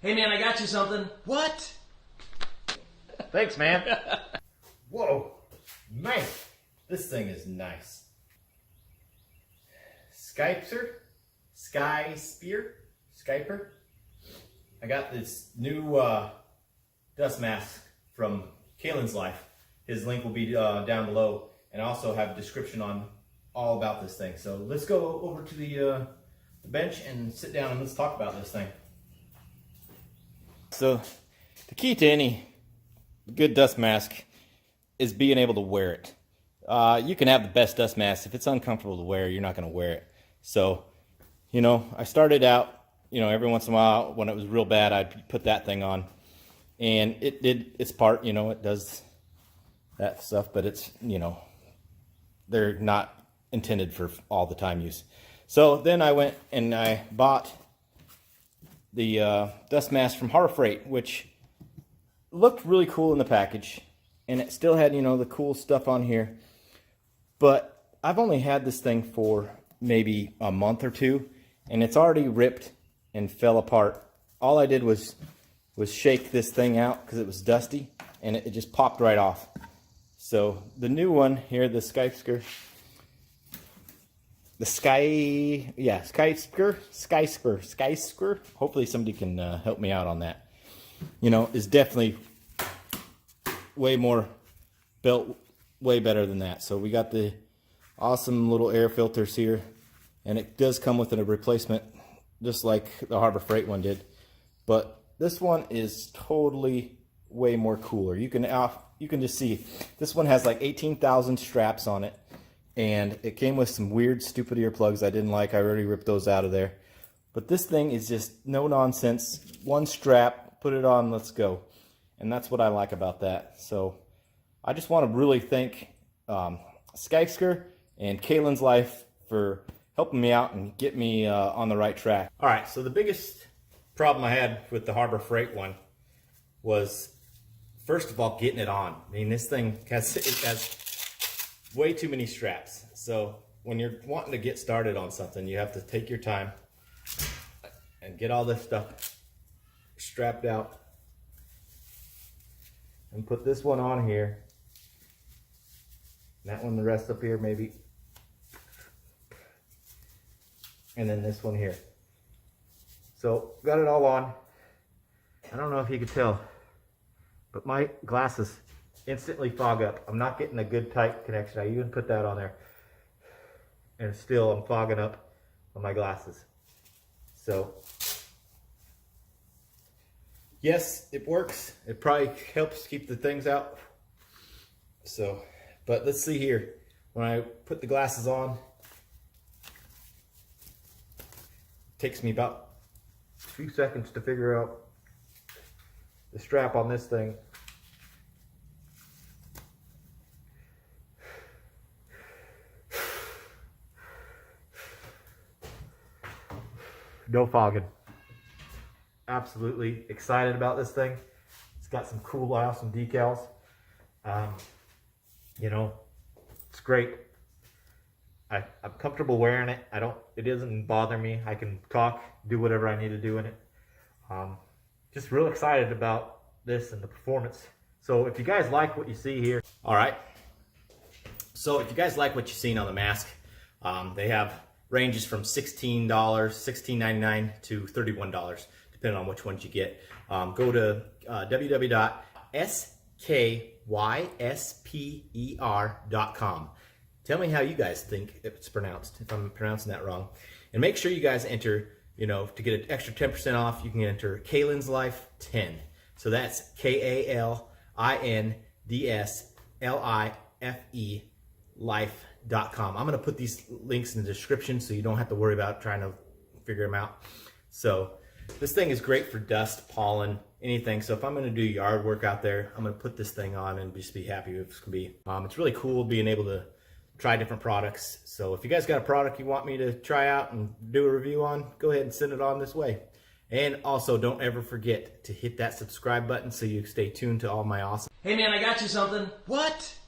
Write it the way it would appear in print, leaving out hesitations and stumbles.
Hey man, I got you something. What? Thanks, man. Whoa, man, this thing is nice. Skysper. I got this new dust mask from Kalen's Life. His link will be down below, and I also have a description on all about this thing. So let's go over to the bench and sit down and let's talk about this thing. So the key to any good dust mask is being able to wear it. You can have the best dust mask. If it's uncomfortable to wear, you're not going to wear it. So, you know, I started out, you know, every once in a while when it was real bad, I'd put that thing on. And it did its part, you know, it does that stuff, but it's, you know, they're not intended for all the time use. So then I went and I bought the dust mask from Harbor Freight, which looked really cool in the package. And it still had, you know, the cool stuff on here. But I've only had this thing for maybe a month or two, and it's already ripped and fell apart. All I did was shake this thing out because it was dusty, and it just popped right off. So the new one here, the Skysper, hopefully somebody can help me out on that, you know, is definitely way more built, way better than that. So we got the awesome little air filters here, and it does come with a replacement just like the Harbor Freight one did, but this one is totally way more cooler. You can just see this one has like 18,000 straps on it, and it came with some weird stupid earplugs I didn't like. I already ripped those out of there. But this thing is just no nonsense. One strap, put it on, let's go. And that's what I like about that. So I just want to really thank Skysper and Kalen's Life for helping me out and get me on the right track. All right, so the biggest problem I had with the Harbor Freight one was, first of all, getting it on. I mean, this thing has way too many straps. So when you're wanting to get started on something, you have to take your time and get all this stuff strapped out. And put this one on here. That one, the rest up here maybe. And then this one here. So, got it all on. I don't know if you could tell, but my glasses instantly fog up. I'm not getting a good tight connection. I even put that on there. And still I'm fogging up on my glasses. So, yes, it works. It probably helps keep the things out. So, but let's see here. When I put the glasses on, it takes me about a few seconds to figure out the strap on this thing. No fogging. Absolutely excited about this thing. It's got some cool, awesome decals. You know, it's great. I'm comfortable wearing it. It doesn't bother me. I can talk, do whatever I need to do in it. Just real excited about this and the performance. So if you guys like what you see here, all right. So if you guys like what you've seen on the mask, they have ranges from $16, $16.99 to $31. Depending on which ones you get. Go to www.skysper.com. Tell me how you guys think it's pronounced, if I'm pronouncing that wrong. And make sure you guys enter, you know, to get an extra 10% off, you can enter Kalen's Life 10. So that's KALINDSLIFE life.com. I'm going to put these links in the description so you don't have to worry about trying to figure them out. So this thing is great for dust, pollen, anything. So if I'm going to do yard work out there, I'm going to put this thing on and just be happy with it's going to be. It's really cool being able to try different products. So if you guys got a product you want me to try out and do a review on, go ahead and send it on this way. And also don't ever forget to hit that subscribe button so you stay tuned to all my awesome. Hey man, I got you something. What?